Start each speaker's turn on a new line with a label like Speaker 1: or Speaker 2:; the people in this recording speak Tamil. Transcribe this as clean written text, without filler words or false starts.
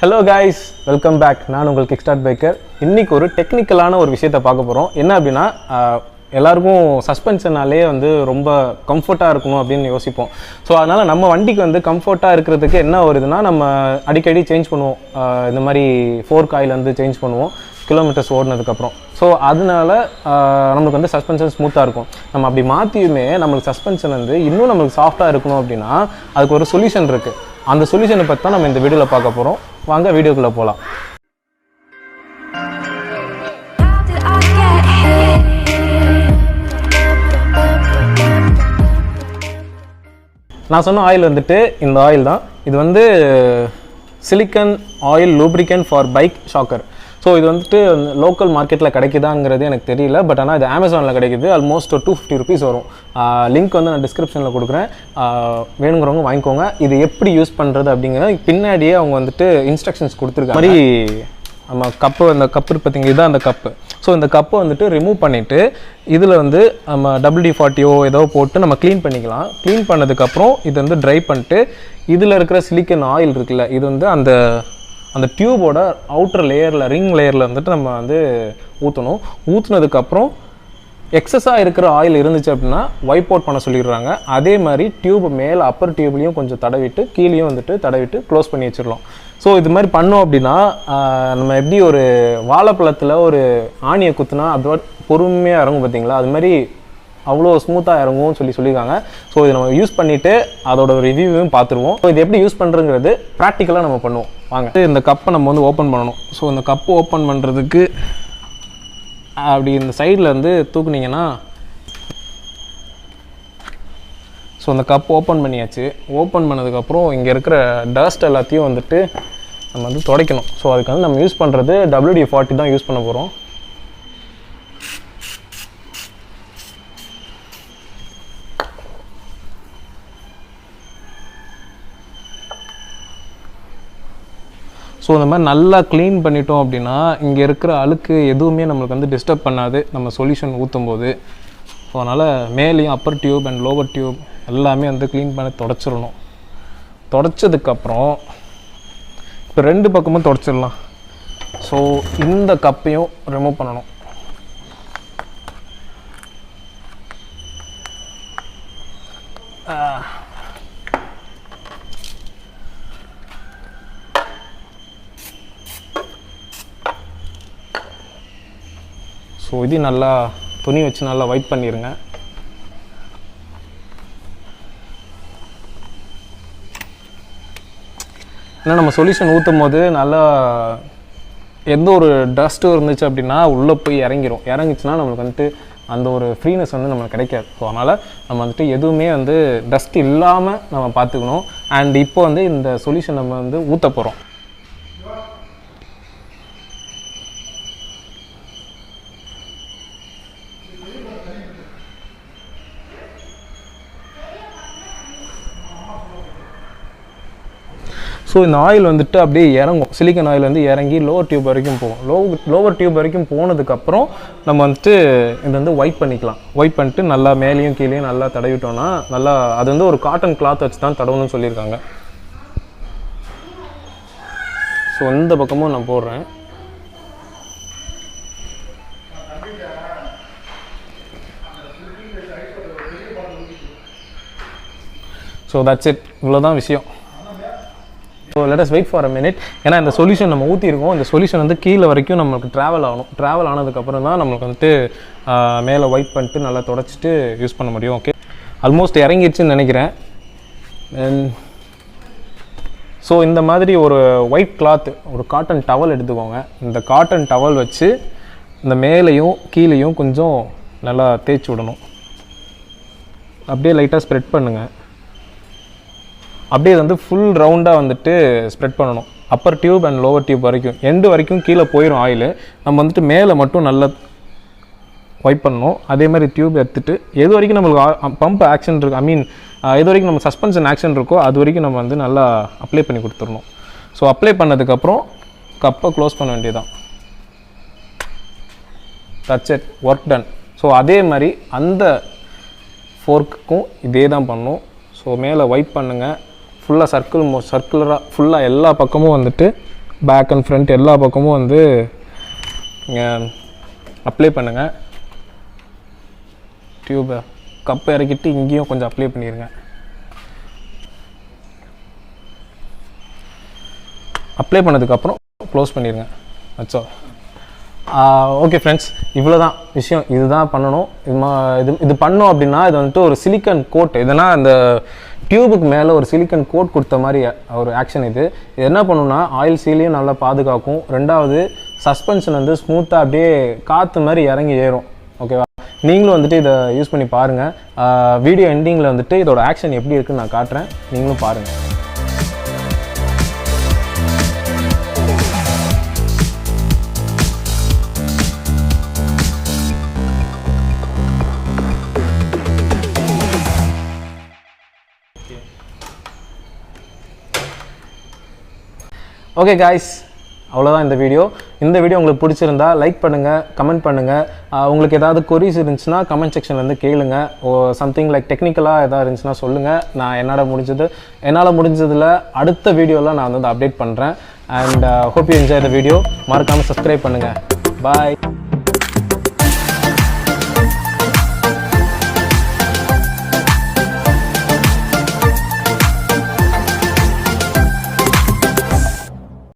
Speaker 1: Hello guys, welcome back. நான் உங்கள் கிக்ஸ்டார்ட் பைக்கர். இன்னைக்கு ஒரு டெக்னிக்கலான ஒரு விஷயத்தை பார்க்க போறோம். என்ன அப்படினா எல்லாருக்கும் சஸ்பென்ஷனாலே வந்து ரொம்ப கம்ஃபர்ட்டா இருக்கணும் அப்படினு யோசிப்போம். சோ அதனால நம்ம வண்டிக்கு வந்து கம்ஃபர்ட்டா இருக்கிறதுக்கு என்ன வருதுன்னா நம்ம அடிக்கடி சேஞ்ச் பண்ணுவோம். இந்த மாதிரி ஃபோர்க் ஆயில் வந்து சேஞ்ச் பண்ணுவோம் கிலோமீட்டர்ஸ் ஓடுனதுக்கு அப்புறம். ஸோ அதனால நமக்கு வந்து சஸ்பென்ஷன் ஸ்மூத்தாக இருக்கும். நம்ம அப்படி மாற்றியுமே நம்மளுக்கு சஸ்பென்ஷன் வந்து இன்னும் நம்மளுக்கு சாஃப்டாக இருக்கணும் அப்படின்னா அதுக்கு ஒரு சொல்யூஷன் இருக்குது. அந்த சொல்யூஷனை பற்றி தான் நம்ம இந்த வீடியோவில் பார்க்க போகிறோம். வாங்க வீடியோக்குள்ளே போகலாம். நான் சொன்ன ஆயில் வந்துட்டு இந்த ஆயில் தான். இது வந்து silicon oil lubricant for bike ஷாக்கர். So இது வந்துட்டு லோக்கல் மார்க்கெட்டில் கிடைக்குதாங்கிறது எனக்கு தெரியல. பட் ஆனால் இது அமேசானில் கிடைக்குது. ஆல்மோஸ்ட் ஒரு 250 rupees வரும். லிங்க் வந்து நான் டிஸ்கிரிப்ஷனில் கொடுக்குறேன். வேணுங்கிறவங்க வாங்கிக்கோங்க. இது எப்படி யூஸ் பண்ணுறது அப்படிங்கிறது பின்னாடியே அவங்க வந்துட்டு இன்ஸ்ட்ரக்ஷன்ஸ் கொடுத்துருக்காங்க. மாதிரி நம்ம கப்பு, அந்த கப்பு பார்த்தீங்க, இதுதான் அந்த கப்பு. ஸோ இந்த கப்பை வந்துட்டு ரிமூவ் பண்ணிவிட்டு இதில் வந்து நம்ம WD-40 ஏதோ போட்டு நம்ம க்ளீன் பண்ணிக்கலாம். க்ளீன் பண்ணதுக்கப்புறம் இது வந்து ட்ரை பண்ணிட்டு இதில் இருக்கிற சிலிக்கன் ஆயில் இருக்குல்ல, இது வந்து அந்த டியூபோட அவுட்டர் லேயரில், ரிங் லேயரில் வந்துட்டு நம்ம வந்து ஊற்றணும். ஊற்றுனதுக்கப்புறம் எக்ஸஸாக இருக்கிற ஆயில் இருந்துச்சு அப்படின்னா வைப் அவுட் பண்ண சொல்லிடுறாங்க. அதே மாதிரி டியூப் மேலே அப்பர் டியூப்லேயும் கொஞ்சம் தடவிட்டு கீழேயும் வந்துட்டு தடவிட்டு க்ளோஸ் பண்ணி வச்சிடலாம். ஸோ இது மாதிரி பண்ணோம் அப்படின்னா நம்ம எப்படி ஒரு வாழைப்பழத்தில் ஒரு ஆணியை குத்துனா அதோட பொறுமையாக இறங்கும் பார்த்தீங்களா, அது மாதிரி அவ்வளோ ஸ்மூத்தாக இறங்கும்னு சொல்லியிருக்காங்க. ஸோ இதை நம்ம யூஸ் பண்ணிவிட்டு அதோட ரிவ்யூவையும் பார்த்துருவோம். ஸோ இது எப்படி யூஸ் பண்ணுறங்கிறது ப்ராக்டிக்கலாக நம்ம பண்ணுவோம். வாங்க. இந்த கப்பை நம்ம வந்து ஓப்பன் பண்ணணும். ஸோ இந்த கப்பை ஓப்பன் பண்ணுறதுக்கு அப்படி இந்த சைடில் வந்து தூக்குனீங்கன்னா, ஸோ இந்த கப் ஓப்பன் பண்ணியாச்சு. ஓப்பன் பண்ணதுக்கப்புறம் இங்கே இருக்கிற டஸ்ட் எல்லாத்தையும் வந்துட்டு நம்ம வந்து துடைக்கணும். ஸோ அதுக்கு வந்து நம்ம யூஸ் பண்ணுறது WD-40 தான் யூஸ் பண்ண போகிறோம். ஸோ இந்த மாதிரி நல்லா க்ளீன் பண்ணிட்டோம் அப்படின்னா இங்கே இருக்கிற அழுக்கு எதுவுமே நம்மளுக்கு வந்து டிஸ்டர்ப் பண்ணாது நம்ம சொல்யூஷன் ஊற்றும் போது. ஸோ அதனால் மேலேயும் upper tube and lower tube எல்லாமே வந்து க்ளீன் பண்ணி தொடச்சிடணும். தொடச்சதுக்கப்புறம் இப்போ 2 பக்கமும் தொடச்சிடலாம். ஸோ இந்த கப்பையும் ரிமூவ் பண்ணணும். ஸோ இது நல்லா துணி வச்சு நல்லா வைப் பண்ணிடுங்க. ஏன்னா நம்ம சொல்யூஷன் ஊற்றும் போது நல்லா எந்த ஒரு டஸ்ட்டும் இருந்துச்சு அப்படின்னா உள்ளே போய் இறங்கிச்சுன்னா நம்மளுக்கு வந்துட்டு அந்த ஒரு ஃப்ரீனஸ் வந்து நம்மளுக்கு கிடைக்காது. ஸோ அதனால் நம்ம வந்துட்டு எதுவுமே வந்து டஸ்ட் இல்லாமல் நம்ம பார்த்துக்கணும். அண்ட் இப்போ வந்து இந்த சொல்யூஷன் நம்ம வந்து ஊற்ற போகிறோம். ஸோ இந்த ஆயில் வந்துட்டு அப்படியே இறங்கும். சிலிக்கன் ஆயில் வந்து இறங்கி லோவர் டியூப் வரைக்கும் போகும். லோவர் டியூப் வரைக்கும் போனதுக்கப்புறம் நம்ம வந்துட்டு இதை வந்து வைப் பண்ணிக்கலாம். வைப் பண்ணிட்டு நல்லா மேலேயும் கீழேயும் நல்லா தடவிட்டோம்னா நல்லா அது வந்து ஒரு காட்டன் கிளாத் வச்சு தான் தடவணும்னு சொல்லியிருக்காங்க. ஸோ இந்த பக்கமும் நான் போடுறேன். ஸோ தட்ஸ் இட், இவ்வளோதான் விஷயம். So let us wait for a minute. ஏன்னா இந்த சொல்யூஷன் நம்ம ஊற்றிருக்கோம். இந்த சொல்யூஷன் வந்து கீழே வரைக்கும் நம்மளுக்கு ட்ராவல் ஆகணும். ட்ராவல் ஆனதுக்கப்புறம் தான் நம்மளுக்கு வந்துட்டு மேலே வைப் பண்ணிட்டு நல்லா தொடச்சிட்டு யூஸ் பண்ண முடியும். ஓகே, ஆல்மோஸ்ட் இறங்கிடுச்சுன்னு நினைக்கிறேன். ஸோ இந்த மாதிரி ஒரு ஒயிட் கிளாத், ஒரு காட்டன் டவல் எடுத்துக்கோங்க. இந்த காட்டன் டவல் வச்சு இந்த மேலேயும் கீழேயும் கொஞ்சம் நல்லா தேய்ச்சி விடணும். அப்படியே லைட்டாக ஸ்ப்ரெட் பண்ணுங்கள். அப்படியே வந்து ஃபுல் ரவுண்டாக வந்துட்டு ஸ்ப்ரெட் பண்ணணும். Upper tube and lower tube வரைக்கும், எண்டு வரைக்கும் கீழே போயிடும் ஆயில். நம்ம வந்துட்டு மேலே மட்டும் நல்லா வைப் பண்ணணும். அதே மாதிரி டியூப் எடுத்துகிட்டு எது வரைக்கும் நம்மளுக்கு பம்ப் ஆக்ஷன் இருக்குது, எது வரைக்கும் நம்ம சஸ்பென்ஷன் ஆக்ஷன் இருக்கோ அது வரைக்கும் நம்ம வந்து நல்லா அப்ளை பண்ணி கொடுத்துடணும். ஸோ அப்ளை பண்ணதுக்கப்புறம் கப்பை க்ளோஸ் பண்ண வேண்டியதுதான். That's it, work done. So அதே மாதிரி அந்த ஃபோர்க்குக்கும் இதே தான் பண்ணணும். ஸோ மேலே வைப் பண்ணுங்கள். ஃபுல்லாக சர்க்குலராக ஃபுல்லாக எல்லா பக்கமும் வந்துட்டு பேக் அண்ட் ஃப்ரண்ட் எல்லா பக்கமும் வந்து நீங்கள் அப்ளை பண்ணுங்கள். டியூபை கப்பை இறக்கிட்டு இங்கேயும் கொஞ்சம் அப்ளை பண்ணிடுங்க. அப்ளை பண்ணதுக்கப்புறம் க்ளோஸ் பண்ணிடுங்க. அச்சோ ஓகே ஃப்ரெண்ட்ஸ், இவ்வளோ தான் விஷயம். இதுதான் பண்ணணும். இது பண்ணோம் அப்படின்னா இது வந்துட்டு ஒரு சிலிக்கன் கோட், இதனா அந்த டியூபுக்கு மேலே ஒரு சிலிக்கன் கோட் கொடுத்த மாதிரி ஒரு ஆக்ஷன். இது என்ன பண்ணுன்னா ஆயில் சீலையும் நல்லா பாதுகாக்கும். ரெண்டாவது சஸ்பென்ஷன் வந்து ஸ்மூத்தாக அப்படியே காற்று மாதிரி இறங்கி ஏறும். ஓகேவா? நீங்களும் வந்துட்டு இதை யூஸ் பண்ணி பாருங்கள். வீடியோ எண்டிங்கில் வந்துட்டு இதோட ஆக்ஷன் எப்படி இருக்குன்னு நான் காட்டுறேன், நீங்களும் பாருங்கள். ஓகே காய்ஸ், அவ்வளோதான் இந்த வீடியோ. இந்த வீடியோ உங்களுக்கு பிடிச்சிருந்தா லைக் பண்ணுங்கள், கமெண்ட் பண்ணுங்கள். உங்களுக்கு ஏதாவது கொரிஸ் இருந்துச்சுன்னா கமெண்ட் செக்ஷனில் வந்து கேளுங்க. சம்திங் லைக் டெக்னிக்கலாக எதாவது இருந்துச்சுன்னா சொல்லுங்கள். நான் என்னால் முடிஞ்சதில் அடுத்த வீடியோவில் நான் வந்து அப்டேட் பண்ணுறேன். And hope you enjoy the video. மறக்காமல் சப்ஸ்கிரைப் பண்ணுங்கள். பாய்.